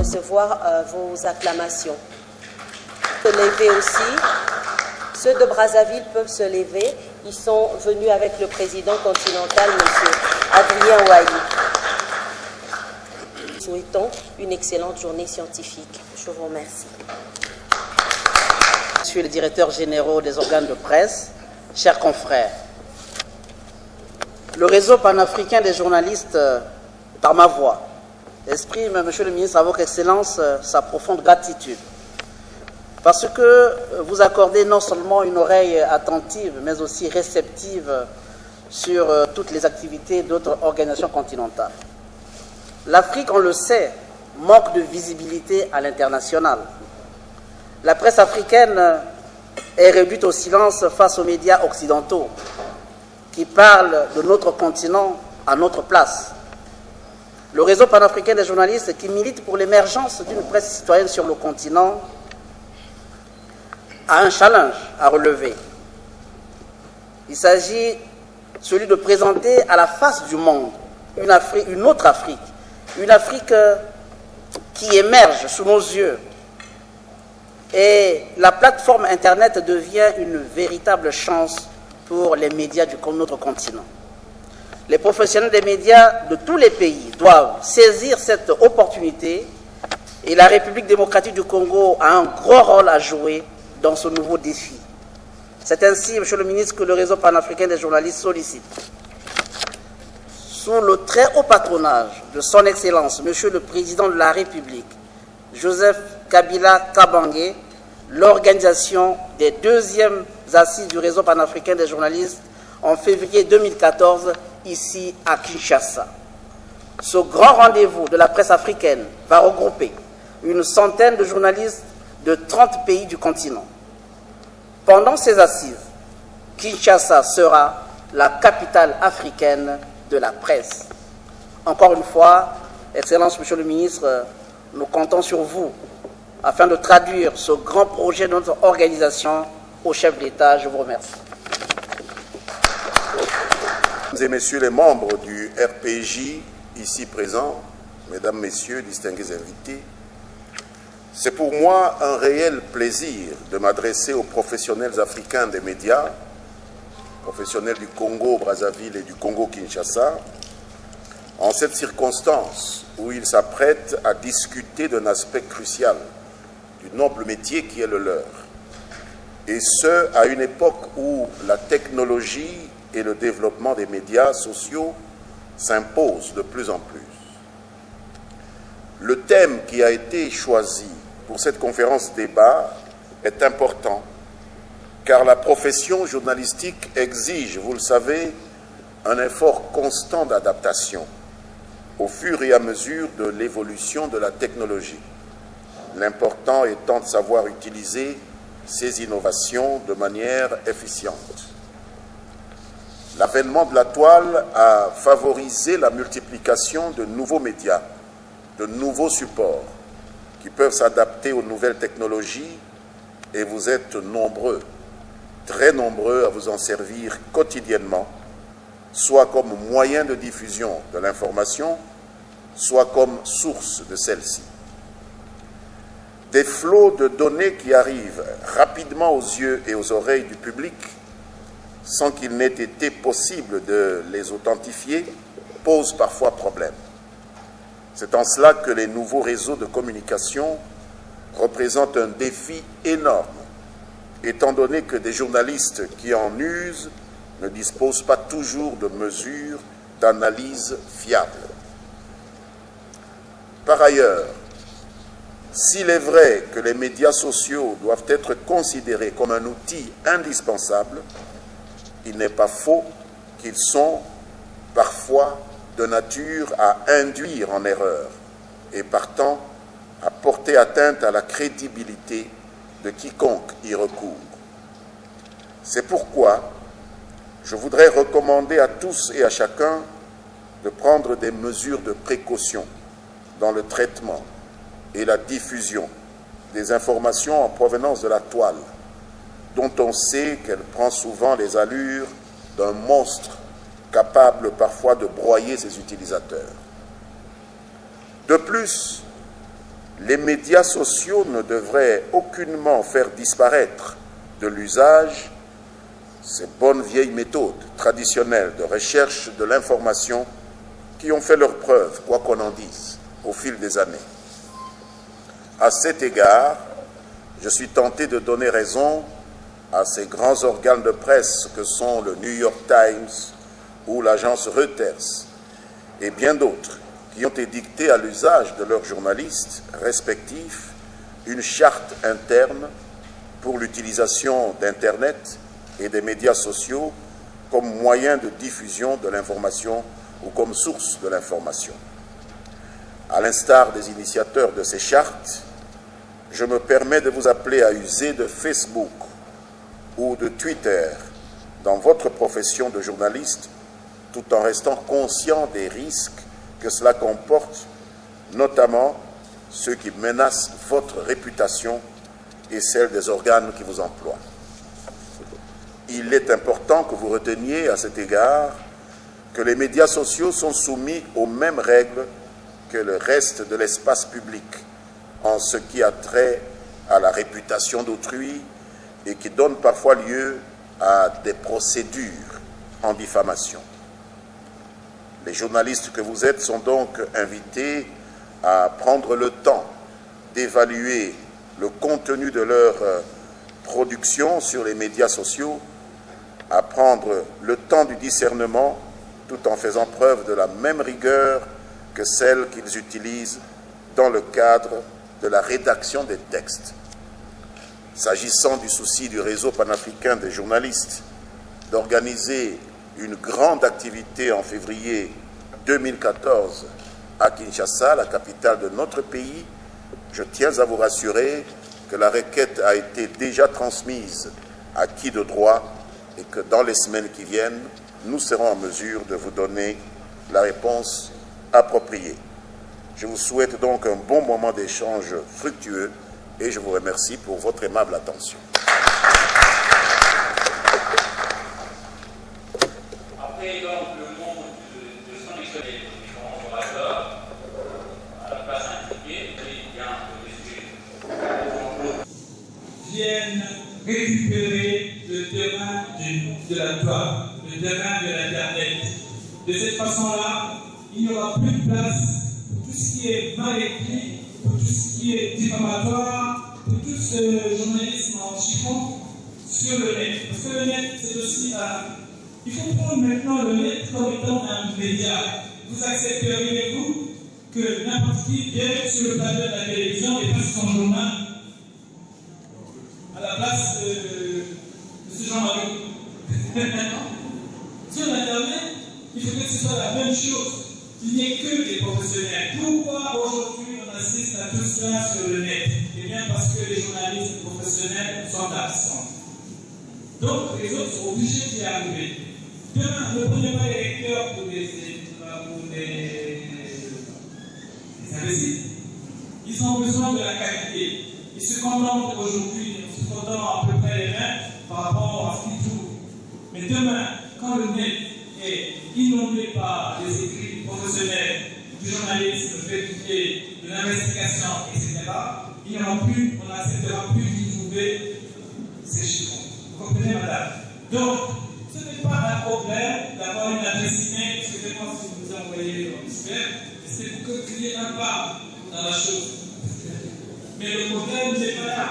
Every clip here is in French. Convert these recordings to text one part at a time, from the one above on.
recevoir vos acclamations. Se lever aussi. Ceux de Brazzaville peuvent se lever. Ils sont venus avec le président continental, M. Adrien Ouahi. Nous souhaitons une excellente journée scientifique. Je vous remercie. Monsieur le directeur général des organes de presse, chers confrères, le réseau panafricain des journalistes, par ma voix, exprime, Monsieur le ministre, à votre Excellence, sa profonde gratitude. Parce que vous accordez non seulement une oreille attentive, mais aussi réceptive sur toutes les activités d'autres organisations continentales. L'Afrique, on le sait, manque de visibilité à l'international. La presse africaine est réduite au silence face aux médias occidentaux qui parlent de notre continent à notre place. Le réseau panafricain des journalistes qui milite pour l'émergence d'une presse citoyenne sur le continent a un challenge à relever. Il s'agit celui de présenter à la face du monde une autre Afrique, une Afrique qui émerge sous nos yeux. Et la plateforme Internet devient une véritable chance pour les médias de notre continent. Les professionnels des médias de tous les pays doivent saisir cette opportunité et la République démocratique du Congo a un gros rôle à jouer dans ce nouveau défi. C'est ainsi, Monsieur le ministre, que le réseau panafricain des journalistes sollicite, sous le très haut patronage de son Excellence, Monsieur le Président de la République, Joseph Kabila Kabange, l'organisation des 2e assises du réseau panafricain des journalistes en février 2014, ici à Kinshasa. Ce grand rendez-vous de la presse africaine va regrouper une centaine de journalistes de 30 pays du continent. Pendant ces assises, Kinshasa sera la capitale africaine de la presse. Encore une fois, Excellence, Monsieur le ministre, nous comptons sur vous afin de traduire ce grand projet de notre organisation au chef d'État. Je vous remercie. Mesdames et Messieurs les membres du RPJ ici présents, Mesdames, Messieurs, distingués invités, c'est pour moi un réel plaisir de m'adresser aux professionnels africains des médias, professionnels du Congo, Brazzaville et du Congo-Kinshasa, en cette circonstance où ils s'apprêtent à discuter d'un aspect crucial du noble métier qui est le leur. Et ce, à une époque où la technologie et le développement des médias sociaux s'imposent de plus en plus. Le thème qui a été choisi pour cette conférence débat est important, car la profession journalistique exige, vous le savez, un effort constant d'adaptation au fur et à mesure de l'évolution de la technologie. L'important étant de savoir utiliser ces innovations de manière efficiente. L'avènement de la toile a favorisé la multiplication de nouveaux médias, de nouveaux supports qui peuvent s'adapter aux nouvelles technologies et vous êtes nombreux, très nombreux à vous en servir quotidiennement, soit comme moyen de diffusion de l'information, soit comme source de celle-ci. Des flots de données qui arrivent rapidement aux yeux et aux oreilles du public sans qu'il n'ait été possible de les authentifier posent parfois problème. C'est en cela que les nouveaux réseaux de communication représentent un défi énorme, étant donné que des journalistes qui en usent ne disposent pas toujours de mesures d'analyse fiables. Par ailleurs, s'il est vrai que les médias sociaux doivent être considérés comme un outil indispensable, il n'est pas faux qu'ils sont parfois de nature à induire en erreur et partant à porter atteinte à la crédibilité de quiconque y recourt. C'est pourquoi je voudrais recommander à tous et à chacun de prendre des mesures de précaution dans le traitement et la diffusion des informations en provenance de la toile, dont on sait qu'elle prend souvent les allures d'un monstre capable parfois de broyer ses utilisateurs. De plus, Les médias sociaux ne devraient aucunement faire disparaître de l'usage ces bonnes vieilles méthodes traditionnelles de recherche de l'information qui ont fait leurs preuves, quoi qu'on en dise, au fil des années. À cet égard, je suis tenté de donner raison à ces grands organes de presse que sont le New York Times ou l'agence Reuters et bien d'autres qui ont édicté à l'usage de leurs journalistes respectifs une charte interne pour l'utilisation d'Internet et des médias sociaux comme moyen de diffusion de l'information ou comme source de l'information. À l'instar des initiateurs de ces chartes, je me permets de vous appeler à user de Facebook ou de Twitter dans votre profession de journaliste, tout en restant conscient des risques que cela comporte, notamment ceux qui menacent votre réputation et celle des organes qui vous emploient. Il est important que vous reteniez à cet égard que les médias sociaux sont soumis aux mêmes règles que le reste de l'espace public en ce qui a trait à la réputation d'autrui et qui donne parfois lieu à des procédures en diffamation. Les journalistes que vous êtes sont donc invités à prendre le temps d'évaluer le contenu de leur production sur les médias sociaux, à prendre le temps du discernement tout en faisant preuve de la même rigueur que celle qu'ils utilisent dans le cadre de la rédaction des textes. S'agissant du souci du réseau panafricain des journalistes d'organiser une grande activité en février 2014 à Kinshasa, la capitale de notre pays, je tiens à vous rassurer que la requête a été déjà transmise à qui de droit et que dans les semaines qui viennent, nous serons en mesure de vous donner la réponse appropriée. Je vous souhaite donc un bon moment d'échange fructueux et je vous remercie pour votre aimable attention. Après donc le nom de son excellence des différents orateurs, à la place indiquée, viennent récupérer le terrain de la toile, le terrain de l'Internet. De cette façon-là, il n'y aura plus de place pour tout ce qui est mal écrit, pour tout ce qui est diffamatoire, pour tout ce journalisme en chiffon sur le net. Parce que le net, c'est aussi il faut prendre maintenant le net comme étant un média. Vous accepteriez-vous que n'importe qui vienne sur le plateau de la télévision et fasse son journal à la place de ce Jean-Marie? Sur Internet, il faut que ce soit la même chose. Il n'y ait que des professionnels. Pourquoi aujourd'hui on assiste à tout cela sur le net? Eh bien parce que les journalistes professionnels sont absents. Donc les autres sont obligés d'y arriver. Demain, ne prenez pas les lecteurs pour des imbéciles. Ils ont besoin de la qualité. Ils se contentent aujourd'hui, ils se contentent à peu près les mêmes par rapport à ce qu'ils trouvent. Mais demain, quand le net est inondé par les écrits professionnels, du journalisme, de l'investigation, etc., il n'y aura plus, on n'acceptera plus d'y trouver ces chiffres. Vous comprenez, madame? Donc, ce n'est pas un problème d'avoir une adresse email, excusez-moi si vous envoyez en spam, c'est pour que vous ayez un pas dans la chose. Mais le problème n'est pas là.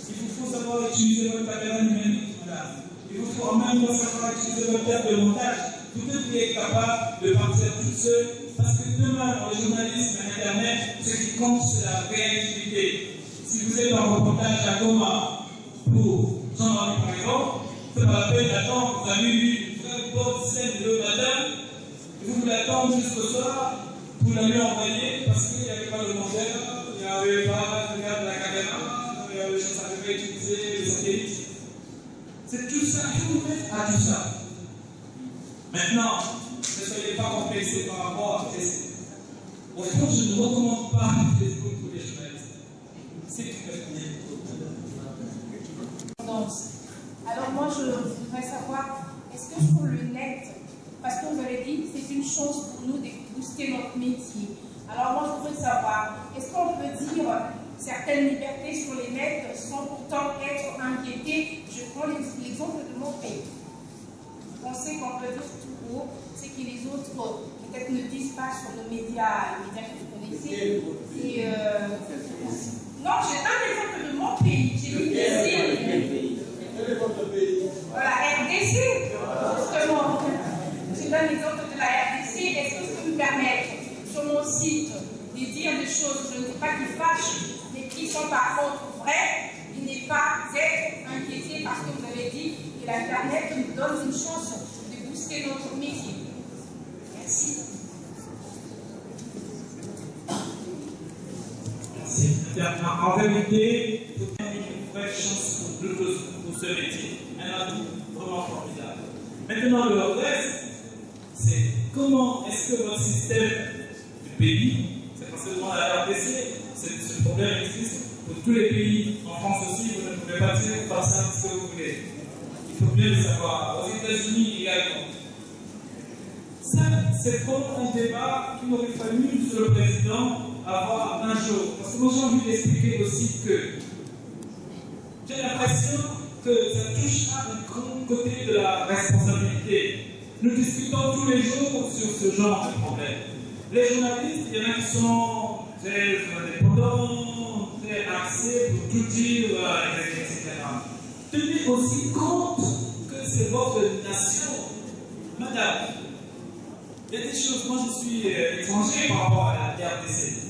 Il vous faut savoir utiliser votre caméra numérique, madame. Il vous faut en même temps savoir utiliser votre table de montage. Vous devriez être capable de partir toute seule, parce que demain, dans le journalisme et Internet, ce qui compte, c'est la réactivité. Si vous êtes en reportage à Goma pour Jean-Marie par exemple, c'est pas la peine d'attendre, vous avez eu une très bonne scène le matin, et vous voulez attendre jusqu'au soir, vous l'avez envoyé parce qu'il n'y avait pas le monteur, il n'y avait pas le gars de la caméra, je savais utiliser les satellites. C'est tout ça, il faut vous mettre à tout ça. Maintenant, ne soyez pas complexés par rapport à Facebook. Au fond, je ne recommande pas Facebook pour les journalistes. C'est tout à fait. Alors moi, je voudrais savoir, est-ce que pour le net, parce qu'on vous avait dit, c'est une chose pour nous de booster notre métier. Alors moi, je voudrais savoir, est-ce qu'on peut dire certaines libertés sur les net sans pourtant être inquiétées. Je prends l'exemple de mon pays. Vous pensez qu'on peut dire tout haut, c'est que les autres peut-être ne disent pas sur les médias que vous connaissez. Non, j'ai pas l'exemple de mon pays. J'ai dit ici. Quel est votre pays? Voilà, RDC, justement. Je donne l'exemple de la RDC. Est-ce que je peux me permettre, sur mon site, de dire des choses, je ne dis pas qui fâchent, mais qui sont par contre vraies, il n'est pas être inquiété parce que vous avez dit que l'Internet nous donne une chance de booster notre métier. Merci. En vérité, il faut bien une vraie chance pour ce métier. Un atout vraiment formidable. Maintenant, le reste, c'est comment est-ce que votre système du pays, c'est pas seulement la RDC, ce problème existe pour tous les pays. En France aussi, vous ne pouvez pas dire par ça ce que vous voulez. Il faut bien le savoir. Aux États-Unis également. Ça, c'est comme un débat qu'il aurait fallu sur le président avoir un jour. Parce que moi j'ai envie d'expliquer aussi que j'ai l'impression que ça touche à un grand côté de la responsabilité. Nous discutons tous les jours sur ce genre de problème. Les journalistes, il y en a qui sont très indépendants, très axés pour tout dire, etc. Tenez aussi compte que c'est votre nation. Madame, il y a des choses, moi je suis étranger par rapport à la RDC.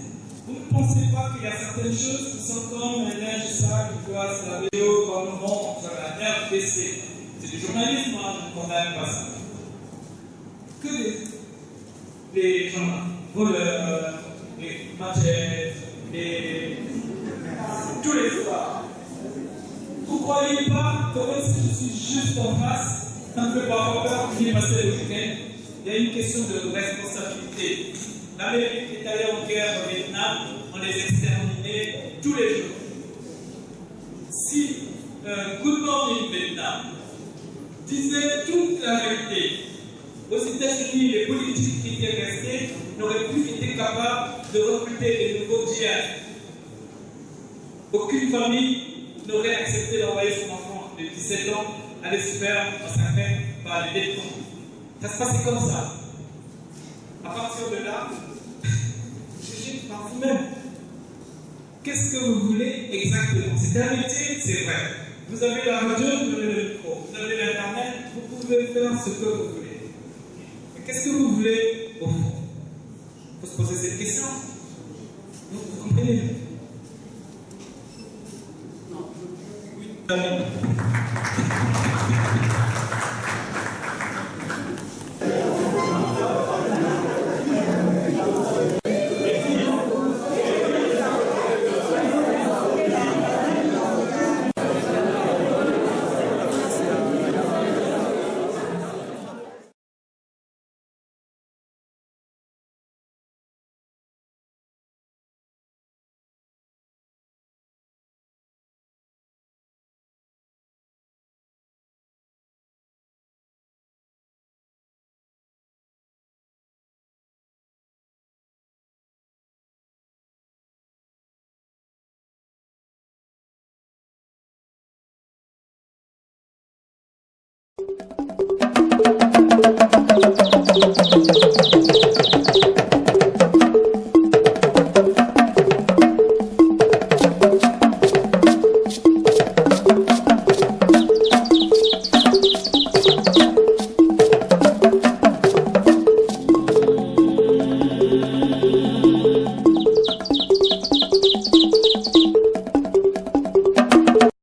Vous ne pensez pas qu'il y a certaines choses qui sont comme un linge sale qui doit se laver comme le monde sur la RDC. C'est du journalisme, hein, je ne condamne pas ça. Que les gens, voleurs, les machettes, tous les soirs. Vous ne croyez pas que même si je suis juste en face, un peu par rapport qui est passé le week-end, il y a une question de responsabilité. L'Amérique est allée en guerre au Vietnam, on les exterminait tous les jours. Si Good Morning Vietnam disait toute la vérité, aux États-Unis, les politiques qui étaient restés n'auraient plus été capables de recruter de nouveaux djihadistes. Aucune famille n'aurait accepté d'envoyer son enfant de 17 ans aller se faire massacrer par les Vietnamiens. Ça se passait comme ça. À partir de là, jugez par vous-même. Qu'est-ce que vous voulez exactement? C'est un métier, c'est vrai. Vous avez la radio, vous avez le micro, vous avez l'internet, vous pouvez faire ce que vous voulez. Mais qu'est-ce que vous voulez au fond? Il faut se poser cette question. Vous comprenez? Non. Oui.